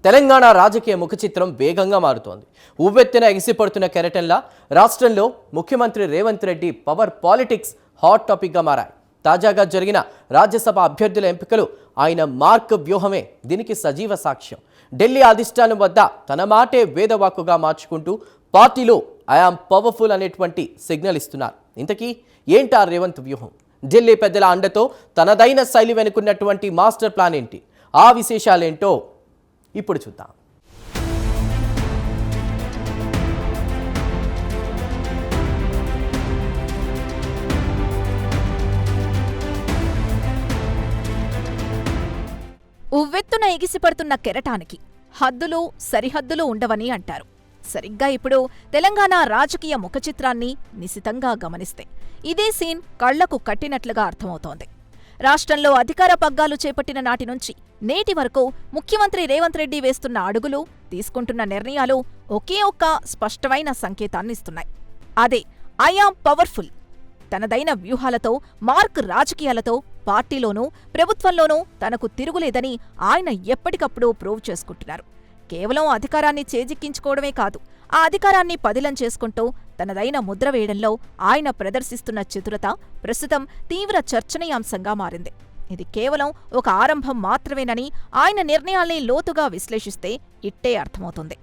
తెలంగాణ రాజకీయ ముఖచిత్రం వేగంగా మారుతోంది. ఉవ్వెత్తున ఎగిసిపడుతున్న కెరటంలా రాష్ట్రంలో ముఖ్యమంత్రి Revanth Reddy power politics hot టాపిక్గా మారాయి. తాజాగా జరిగిన రాజ్యసభ అభ్యర్థుల ఎంపికలు ఆయన మార్క్ వ్యూహమే దీనికి సజీవ సాక్ష్యం. ఢిల్లీ అధిష్టానం వద్ద తన మాటే వేదవాక్కుగా మార్చుకుంటూ పార్టీలో ఐఆమ్ పవర్ఫుల్ అనేటువంటి సిగ్నల్ ఇస్తున్నారు. ఇంతకీ ఏంటా రేవంత్ వ్యూహం? ఢిల్లీ పెద్దల అండతో తనదైన శైలి వెనుకున్నటువంటి మాస్టర్ ప్లాన్ ఏంటి? ఆ విశేషాలేంటో ఇప్పుడు చూద్దాం. ఉవ్వెత్తున ఎగిసిపడుతున్న కెరటానికి హద్దులు సరిహద్దులు ఉండవని అంటారు. సరిగ్గా ఇప్పుడు తెలంగాణ రాజకీయ ముఖచిత్రాన్ని నిశితంగా గమనిస్తే ఇదే సీన్ కళ్లకు కట్టినట్లుగా అర్థమవుతోంది. రాష్ట్రంలో అధికార పగ్గాలు చేపట్టిన నాటి నుంచి నేటి వరకు ముఖ్యమంత్రి రేవంత్ రెడ్డి వేస్తున్న అడుగులు, తీసుకుంటున్న నిర్ణయాలు ఒకే ఒక్క స్పష్టమైన సంకేతాన్నిస్తున్నాయి. అదే ఐఆమ్ పవర్ఫుల్. తనదైన వ్యూహాలతో, మార్క్ రాజకీయాలతో పార్టీలోనూ ప్రభుత్వంలోనూ తనకు తిరుగులేదని ఆయన ఎప్పటికప్పుడు ప్రూవ్ చేసుకుంటున్నారు. కేవలం అధికారాన్ని చేజిక్కించుకోవడమే కాదు, ఆ అధికారాన్ని పదిలం చేసుకుంటూ తనదైన ముద్ర వేయడంలో ఆయన ప్రదర్శిస్తున్న చతురత ప్రస్తుతం తీవ్ర చర్చనీయాంశంగా మారింది. ఇది కేవలం ఒక ఆరంభం మాత్రమేనని ఆయన నిర్ణయాల్ని లోతుగా విశ్లేషిస్తే ఇట్టే అర్థమవుతుంది.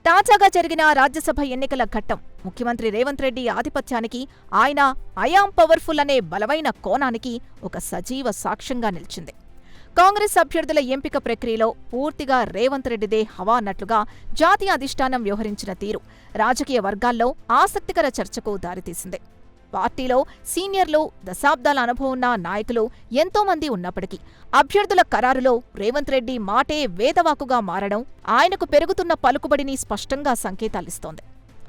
తాజాగా జరిగిన రాజ్యసభ ఎన్నికల ఘట్టం ముఖ్యమంత్రి రేవంత్ రెడ్డి ఆధిపత్యానికి, ఆయన ఐఆమ్ పవర్ఫుల్ అనే బలమైన కోణానికి ఒక సజీవ సాక్ష్యంగా నిలిచింది. కాంగ్రెస్ అభ్యర్థుల ఎంపిక ప్రక్రియలో పూర్తిగా రేవంత్ రెడ్డిదే హవా అన్నట్లుగా జాతీయ అధిష్టానం వ్యవహరించిన తీరు రాజకీయ వర్గాల్లో ఆసక్తికర చర్చకు దారితీసింది. పార్టీలో సీనియర్లు, దశాబ్దాల అనుభవం ఉన్న నాయకులు ఎంతోమంది ఉన్నప్పటికీ అభ్యర్థుల ఖరారులో రేవంత్ రెడ్డి మాటే వేదవాకుగా మారడం ఆయనకు పెరుగుతున్న పలుకుబడిని స్పష్టంగా సంకేతాలిస్తోంది.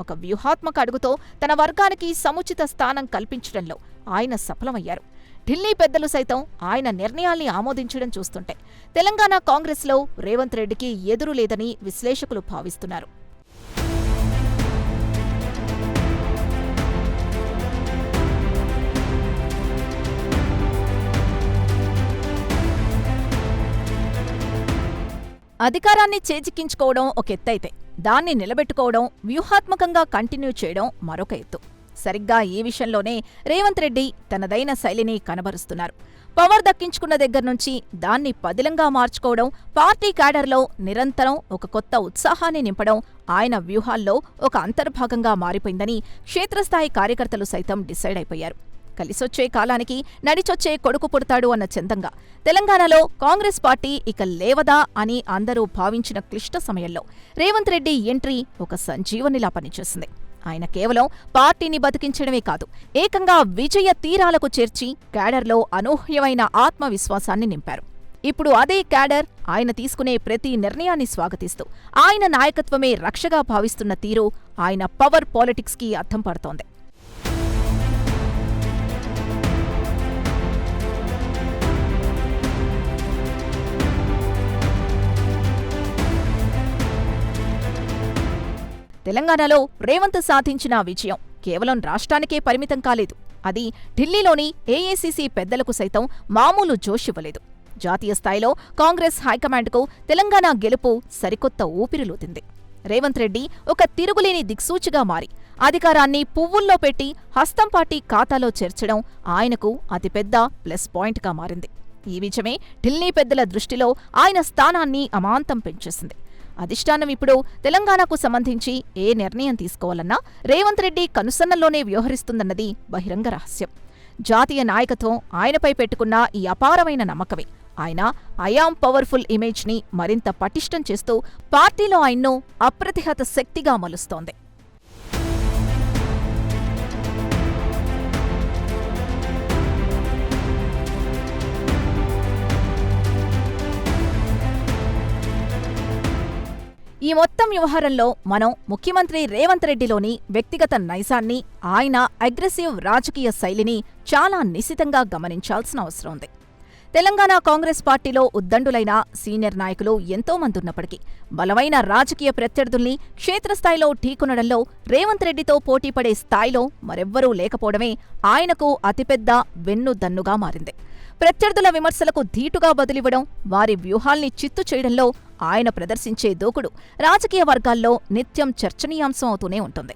ఒక వ్యూహాత్మక అడుగుతో తన వర్గానికి సముచిత స్థానం కల్పించడంలో ఆయన సఫలమయ్యారు. ఢిల్లీ పెద్దలు సైతం ఆయన నిర్ణయాల్ని ఆమోదించడం చూస్తుంటే తెలంగాణ కాంగ్రెస్లో రేవంత్ రెడ్డికి ఎదురు లేదని విశ్లేషకులు భావిస్తున్నారు. అధికారాన్ని చేజిక్కించుకోవడం ఒక ఎత్తైతే, దాన్ని నిలబెట్టుకోవడం, వ్యూహాత్మకంగా కంటిన్యూ చేయడం మరొక ఎత్తు. సరిగ్గా ఈ విషయంలోనే రేవంత్ రెడ్డి తనదైన శైలిని కనబరుస్తున్నారు. పవర్ దక్కించుకున్న దగ్గర్నుంచి దాన్ని పదిలంగా మార్చుకోవడం, పార్టీ క్యాడర్లో నిరంతరం ఒక కొత్త ఉత్సాహాన్ని నింపడం ఆయన వ్యూహాల్లో ఒక అంతర్భాగంగా మారిపోయిందని క్షేత్రస్థాయి కార్యకర్తలు సైతం డిసైడ్ అయిపోయారు. కలిసొచ్చే కాలానికి నడిచొచ్చే కొడుకు పుడతాడు అన్న చందంగా తెలంగాణలో కాంగ్రెస్ పార్టీ ఇక లేవదా అని అందరూ భావించిన క్లిష్ట సమయంలో రేవంత్ రెడ్డి ఎంట్రీ ఒక సంజీవనిలా పనిచేసింది. ఆయన కేవలం పార్టీని బతికించడమే కాదు, ఏకంగా విజయ తీరాలకు చేర్చి క్యాడర్లో అనూహ్యమైన ఆత్మవిశ్వాసాన్ని నింపారు. ఇప్పుడు అదే క్యాడర్ ఆయన తీసుకునే ప్రతి నిర్ణయాన్ని స్వాగతిస్తూ ఆయన నాయకత్వమే రక్షగా భావిస్తున్న తీరు ఆయన పవర్ పాలిటిక్స్కి అర్థం పడుతోంది. తెలంగాణలో రేవంత్ సాధించిన విజయం కేవలం రాష్ట్రానికే పరిమితం కాలేదు. అది ఢిల్లీలోని ఏఐసీసీ పెద్దలకు సైతం మామూలు జోషివ్వలేదు. జాతీయ స్థాయిలో కాంగ్రెస్ హైకమాండ్కు తెలంగాణ గెలుపు సరికొత్త ఊపిరిలూదింది. రేవంత్ రెడ్డి ఒక తిరుగులేని దిక్సూచిగా మారి అధికారాన్ని పువ్వుల్లో పెట్టి హస్తం పార్టీ ఖాతాలో చేర్చడం ఆయనకు అతిపెద్ద ప్లస్ పాయింట్గా మారింది. ఈ విజయమే ఢిల్లీ పెద్దల దృష్టిలో ఆయన స్థానాన్ని అమాంతం పెంచేసింది. అధిష్టానం ఇప్పుడు తెలంగాణకు సంబంధించి ఏ నిర్ణయం తీసుకోవాలన్నా రేవంత్ రెడ్డి కనుసన్నల్లోనే వ్యవహరిస్తుందన్నది బహిరంగ రహస్యం. జాతీయ నాయకత్వం ఆయనపై పెట్టుకున్న ఈ అపారమైన నమ్మకమే ఆయన ఐఆమ్ పవర్ఫుల్ ఇమేజ్ని మరింత పటిష్టం చేస్తూ పార్టీలో ఆయన్ను అప్రతిహత శక్తిగా మలుస్తోంది. ఈ మొత్తం వ్యవహారంలో మనం ముఖ్యమంత్రి రేవంత్ రెడ్డిలోని వ్యక్తిగత నైజాన్ని, ఆయన అగ్రెసివ్ రాజకీయ శైలిని చాలా నిశితంగా గమనించాల్సిన అవసరం ఉంది. తెలంగాణ కాంగ్రెస్ పార్టీలో ఉద్దండులైన సీనియర్ నాయకులు ఎంతో మంది ఉన్నప్పటికీ బలమైన రాజకీయ ప్రత్యర్థుల్ని క్షేత్రస్థాయిలో ఢీకొనడంలో రేవంత్ రెడ్డితో పోటీపడే స్థాయిలో మరెవ్వరూ లేకపోవడమే ఆయనకు అతిపెద్ద వెన్నుదన్నుగా మారింది. ప్రత్యర్థుల విమర్శలకు ధీటుగా బదులివ్వడం, వారి వ్యూహాల్ని చిత్తు చేయడంలో ఆయన ప్రదర్శించే దూకుడు రాజకీయ వర్గాల్లో నిత్యం చర్చనీయాంశం అవుతూనే ఉంటుంది.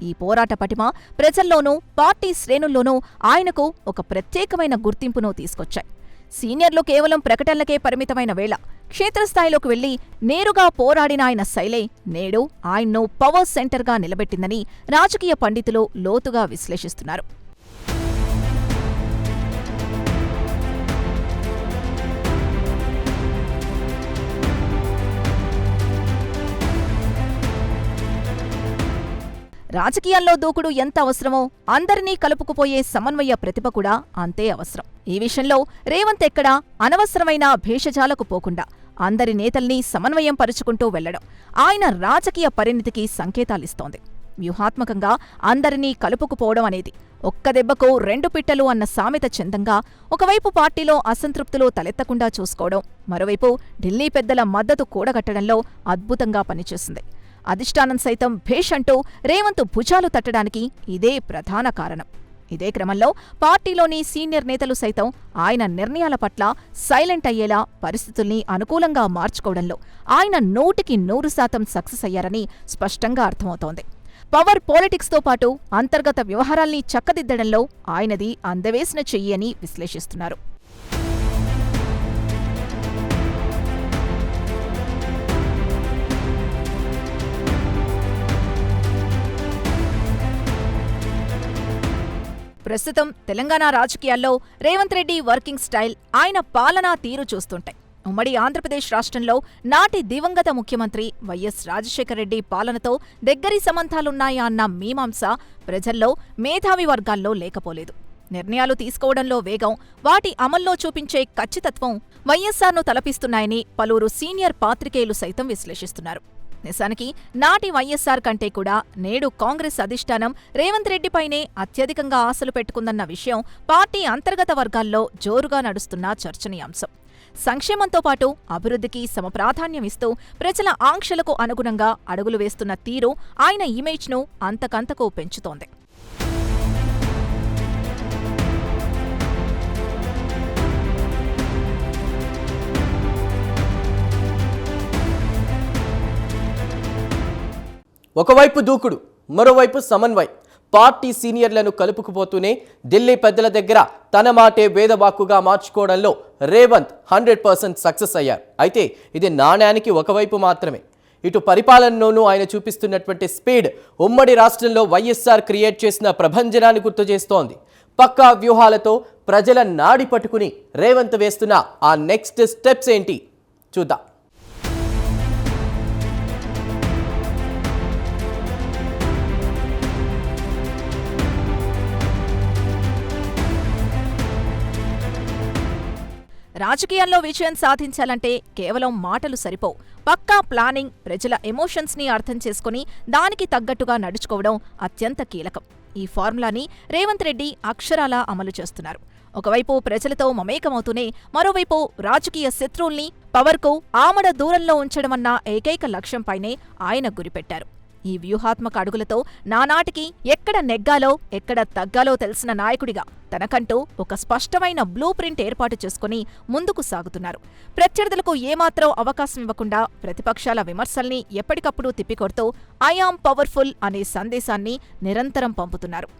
ఈ పోరాట పటిమ ప్రజల్లోనూ పార్టీ శ్రేణుల్లోనూ ఆయనకు ఒక ప్రత్యేకమైన గుర్తింపును తీసుకొచ్చాయి. సీనియర్లు కేవలం ప్రకటనలకే పరిమితమైన వేళ క్షేత్రస్థాయిలోకి వెళ్లి నేరుగా పోరాడిన ఆయన శైలే నేడు ఆయన్ను పవర్ సెంటర్గా నిలబెట్టిందని రాజకీయ పండితులు లోతుగా విశ్లేషిస్తున్నారు. రాజకీయాల్లో దూకుడు ఎంత అవసరమో అందరినీ కలుపుకుపోయే సమన్వయ ప్రతిభ కూడా అంతే అవసరం. ఈ విషయంలో రేవంత్ ఎక్కడా అనవసరమైన భేషజాలకు పోకుండా అందరి నేతల్ని సమన్వయం పరుచుకుంటూ వెళ్లడం ఆయన రాజకీయ పరిణితికి సంకేతాలిస్తోంది. వ్యూహాత్మకంగా అందరినీ కలుపుకుపోవడం అనేది ఒక్క దెబ్బకు రెండు పిట్టలు అన్న సామెత చందంగా ఒకవైపు పార్టీలో అసంతృప్తులు తలెత్తకుండా చూసుకోవడం, మరోవైపు ఢిల్లీ పెద్దల మద్దతు కూడగట్టడంలో అద్భుతంగా పనిచేసింది. అధిష్టానం సైతం భేష్ అంటూ రేవంత్ భుజాలు తట్టడానికి ఇదే ప్రధాన కారణం. ఇదే క్రమంలో పార్టీలోని సీనియర్ నేతలు సైతం ఆయన నిర్ణయాల పట్ల సైలెంట్ అయ్యేలా పరిస్థితుల్ని అనుకూలంగా మార్చుకోవడంలో ఆయన 100% సక్సెస్ అయ్యారని స్పష్టంగా అర్థమవుతోంది. పవర్ పాలిటిక్స్తో పాటు అంతర్గత వ్యవహారాల్ని చక్కదిద్దడంలో ఆయనది అందవేసిన చెయ్యి అని విశ్లేషిస్తున్నారు. ప్రస్తుతం తెలంగాణ రాజకీయాల్లో రేవంత్ రెడ్డి వర్కింగ్ స్టైల్, ఆయన పాలనా తీరు చూస్తుంటాయి. ఉమ్మడి ఆంధ్రప్రదేశ్ రాష్ట్రంలో నాటి దివంగత ముఖ్యమంత్రి వైఎస్ రాజశేఖర రెడ్డి పాలనతో దగ్గరి సంబంధాలున్నాయా అన్న మీమాంస ప్రజల్లో, మేధావి వర్గాల్లో లేకపోలేదు. నిర్ణయాలు తీసుకోవడంలో వేగం, వాటి అమల్లో చూపించే ఖచ్చితత్వం వైఎస్సార్ను తలపిస్తున్నాయని పలువురు సీనియర్ పాత్రికేయులు సైతం విశ్లేషిస్తున్నారు. నిజానికి నాటి వైఎస్సార్ కంటే కూడా నేడు కాంగ్రెస్ అధిష్టానం రేవంత్ రెడ్డిపైనే అత్యధికంగా ఆశలు పెట్టుకుందన్న విషయం పార్టీ అంతర్గత వర్గాల్లో జోరుగా నడుస్తున్న చర్చనీయాంశం. సంక్షేమంతో పాటు అభివృద్ధికి సమప్రాధాన్యమిస్తూ ప్రజల ఆంక్షలకు అనుగుణంగా అడుగులు వేస్తున్న తీరు ఆయన ఇమేజ్ను అంతకంతకు పెంచుతోంది. ఒకవైపు దూకుడు, మరోవైపు సమన్వయం. పార్టీ సీనియర్లను కలుపుకుపోతూనే ఢిల్లీ పెద్దల దగ్గర తన మాటే వేదవాక్కుగా మార్చుకోవడంలో రేవంత్ 100% సక్సెస్ అయ్యారు. అయితే ఇది నాణ్యానికి ఒకవైపు మాత్రమే. ఇటు పరిపాలనలోనూ ఆయన చూపిస్తున్నటువంటి స్పీడ్ ఉమ్మడి రాష్ట్రంలో వైఎస్ఆర్ క్రియేట్ చేసిన ప్రభంజనాన్ని గుర్తు చేస్తోంది. పక్కా వ్యూహాలతో ప్రజల నాడి పట్టుకుని రేవంత్ వేస్తున్న ఆ నెక్స్ట్ స్టెప్స్ ఏంటి చూద్దాం. రాజకీయాల్లో విజయం సాధించాలంటే కేవలం మాటలు సరిపోవు. పక్కా ప్లానింగ్, ప్రజల ఎమోషన్స్ని అర్థం చేసుకుని దానికి తగ్గట్టుగా నడుచుకోవడం అత్యంత కీలకం. ఈ ఫార్ములాని రేవంత్ రెడ్డి అక్షరాలా అమలు చేస్తున్నారు. ఒకవైపు ప్రజలతో మమేకమవుతూనే మరోవైపు రాజకీయ శత్రువుల్ని పవర్కు ఆమడ దూరంలో ఉంచడమన్న ఏకైక లక్ష్యంపైనే ఆయన గురిపెట్టారు. ఈ వ్యూహాత్మక అడుగులతో నానాటికి ఎక్కడ నెగ్గాలో ఎక్కడ తగ్గాలో తెలిసిన నాయకుడిగా తనకంటూ ఒక స్పష్టమైన బ్లూ ప్రింట్ ఏర్పాటు చేసుకుని ముందుకు సాగుతున్నారు. ప్రత్యర్థులకు ఏమాత్రం అవకాశం ఇవ్వకుండా ప్రతిపక్షాల విమర్శల్ని ఎప్పటికప్పుడు తిప్పికొడుతూ ఐ యామ్ పవర్ఫుల్ అనే సందేశాన్ని నిరంతరం పంపుతున్నారు.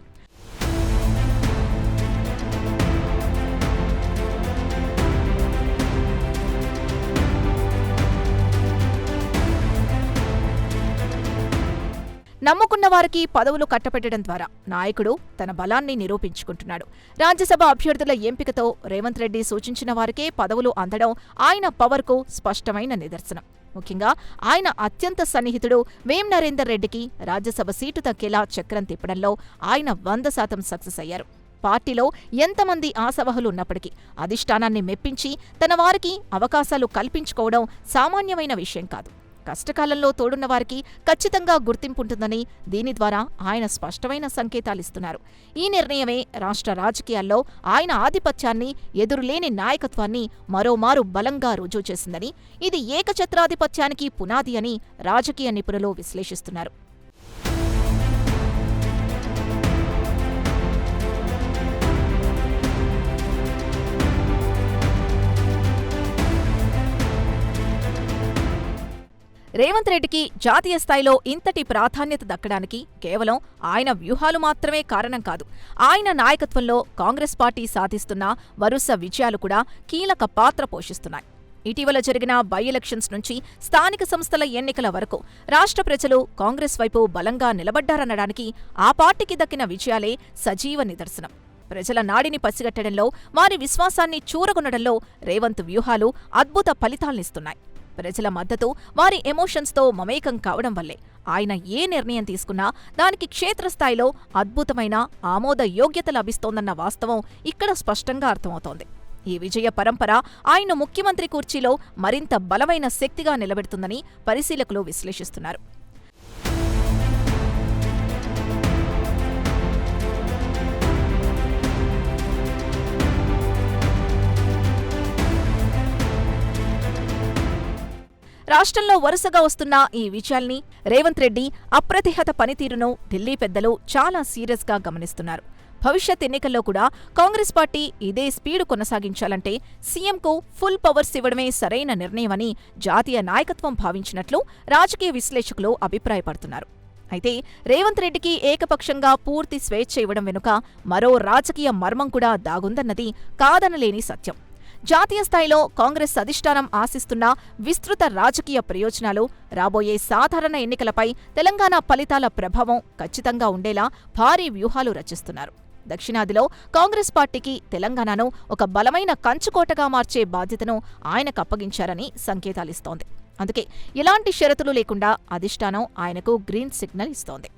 నమ్ముకున్న వారికి పదవులు కట్టపెట్టడం ద్వారా నాయకుడు తన బలాన్ని నిరూపించుకుంటున్నాడు. రాజ్యసభ అభ్యర్థుల ఎంపికతో రేవంత్ రెడ్డి సూచించిన వారికే పదవులు అందడం ఆయన పవర్కు స్పష్టమైన నిదర్శనం. ముఖ్యంగా ఆయన అత్యంత సన్నిహితుడు వేం నరేందర్ రెడ్డికి రాజ్యసభ సీటు దక్కేలా చక్రం తిప్పడంలో ఆయన 100% సక్సెస్ అయ్యారు. పార్టీలో ఎంతమంది ఆశావహులు ఉన్నప్పటికీ అధిష్టానాన్ని మెప్పించి తన వారికి అవకాశాలు కల్పించుకోవడం సామాన్యమైన విషయం కాదు. కష్టకాలంలో తోడున్న వారికి ఖచ్చితంగా గుర్తింపుంటుందని దీని ద్వారా ఆయన స్పష్టమైన సంకేతాలిస్తున్నారు. ఈ నిర్ణయమే రాష్ట్ర రాజకీయాల్లో ఆయన ఆధిపత్యాన్ని, ఎదురులేని నాయకత్వాన్ని మరోమారు బలంగా రుజువు చేసిందని, ఇది ఏకఛత్రాధిపత్యానికి పునాది అని రాజకీయ నిపుణులు విశ్లేషిస్తున్నారు. రేవంత్ రెడ్డికి జాతీయ స్థాయిలో ఇంతటి ప్రాధాన్యత దక్కడానికి కేవలం ఆయన వ్యూహాలు మాత్రమే కారణం కాదు. ఆయన నాయకత్వంలో కాంగ్రెస్ పార్టీ సాధిస్తున్న వరుస విజయాలు కూడా కీలక పాత్ర పోషిస్తున్నాయి. ఇటీవల జరిగిన బై ఎలక్షన్స్ నుంచి స్థానిక సంస్థల ఎన్నికల వరకు రాష్ట్ర ప్రజలు కాంగ్రెస్ వైపు బలంగా నిలబడ్డారనడానికి ఆ పార్టీకి దక్కిన విజయాలే సజీవ నిదర్శనం. ప్రజల నాడిని పసిగట్టడంలో, వారి విశ్వాసాన్ని చూరగొనడంలో రేవంత్ వ్యూహాలు అద్భుత ఫలితాల్నిస్తున్నాయి. ప్రజల మద్దతు, వారి ఎమోషన్స్తో మమేకం కావడం వల్లే ఆయన ఏ నిర్ణయం తీసుకున్నా దానికి క్షేత్రస్థాయిలో అద్భుతమైన ఆమోద యోగ్యత లభిస్తోందన్న వాస్తవం ఇక్కడ స్పష్టంగా అర్థమవుతోంది. ఈ విజయ పరంపర ఆయన ముఖ్యమంత్రి కుర్చీలో మరింత బలమైన శక్తిగా నిలబెడుతుందని పరిశీలకులు విశ్లేషిస్తున్నారు. రాష్ట్రంలో వరుసగా వస్తున్న ఈ విజయాల్ని, రేవంత్ రెడ్డి అప్రతిహత పనితీరును ఢిల్లీ పెద్దలు చాలా సీరియస్గా గమనిస్తున్నారు. భవిష్యత్ ఎన్నికల్లో కూడా కాంగ్రెస్ పార్టీ ఇదే స్పీడు కొనసాగించాలంటే సీఎంకు ఫుల్ పవర్స్ ఇవ్వడమే సరైన నిర్ణయమని జాతీయ నాయకత్వం భావించినట్లు రాజకీయ విశ్లేషకులు అభిప్రాయపడుతున్నారు. అయితే రేవంత్ రెడ్డికి ఏకపక్షంగా పూర్తి స్వేచ్ఛ ఇవ్వడం వెనుక మరో రాజకీయ మర్మం కూడా దాగుందన్నది కాదనలేని సత్యం. జాతీయ స్థాయిలో కాంగ్రెస్ అధిష్టానం ఆశిస్తున్న విస్తృత రాజకీయ ప్రయోజనాలు, రాబోయే సాధారణ ఎన్నికలపై తెలంగాణ ఫలితాల ప్రభావం ఖచ్చితంగా ఉండేలా భారీ వ్యూహాలు రచిస్తున్నారు. దక్షిణాదిలో కాంగ్రెస్ పార్టీకి తెలంగాణను ఒక బలమైన కంచుకోటగా మార్చే బాధ్యతను ఆయనకు అప్పగించారని సంకేతాలిస్తోంది. అందుకే ఎలాంటి షరతులు లేకుండా అధిష్టానం ఆయనకు గ్రీన్ సిగ్నల్ ఇస్తోంది.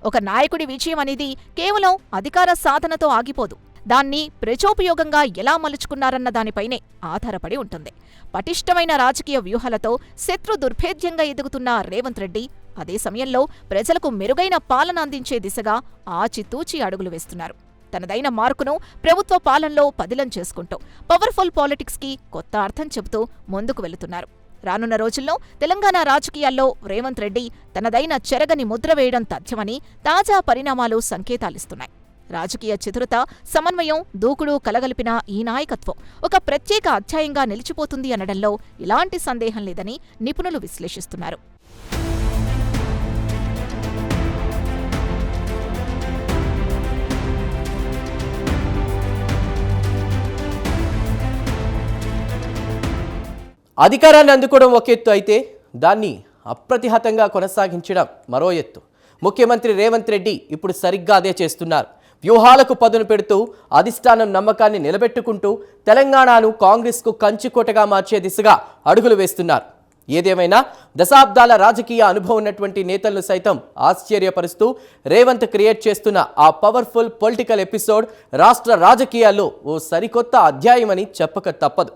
ఒక నాయకుడి విజయం అనేది కేవలం అధికార సాధనతో ఆగిపోదు. దాన్ని ప్రజోపయోగంగా ఎలా మలుచుకున్నారన్న దానిపైనే ఆధారపడి ఉంటుంది. పటిష్టమైన రాజకీయ వ్యూహాలతో శత్రు దుర్భేద్యంగా ఎదుగుతున్న రేవంత్ రెడ్డి అదే సమయంలో ప్రజలకు మెరుగైన పాలన అందించే దిశగా ఆచితూచి అడుగులు వేస్తున్నారు. తనదైన మార్కును ప్రభుత్వ పాలనలో పదిలం చేసుకుంటూ పవర్ఫుల్ పాలిటిక్స్కి కొత్త అర్థం చెబుతూ ముందుకు వెళుతున్నారు. రానున్న రోజుల్లో తెలంగాణ రాజకీయాల్లో రేవంత్ రెడ్డి తనదైన చెరగని ముద్ర వేయడం తథ్యమని తాజా పరిణామాలు సంకేతాలిస్తున్నాయి. రాజకీయ చతురత, సమన్వయం, దూకుడు కలగలిపిన ఈ నాయకత్వం ఒక ప్రత్యేక అధ్యాయంగా నిలిచిపోతుంది అనడంలో ఎలాంటి సందేహం లేదని నిపుణులు విశ్లేషిస్తున్నారు. అధికారాన్ని అందుకోవడం ఒక ఎత్తు అయితే దాన్ని అప్రతిహతంగా కొనసాగించడం మరో ఎత్తు. ముఖ్యమంత్రి రేవంత్ రెడ్డి ఇప్పుడు సరిగ్గా అదే చేస్తున్నారు. వ్యూహాలకు పదును పెడుతూ అధిష్టానం నమ్మకాన్ని నిలబెట్టుకుంటూ తెలంగాణను కాంగ్రెస్కు కంచుకోటగా మార్చే దిశగా అడుగులు వేస్తున్నారు. ఏదేమైనా దశాబ్దాల రాజకీయ అనుభవం ఉన్నటువంటి నేతలను సైతం ఆశ్చర్యపరుస్తూ రేవంత్ క్రియేట్ చేస్తున్న ఆ పవర్ఫుల్ పొలిటికల్ ఎపిసోడ్ రాష్ట్ర రాజకీయాల్లో ఓ సరికొత్త అధ్యాయమని చెప్పక తప్పదు.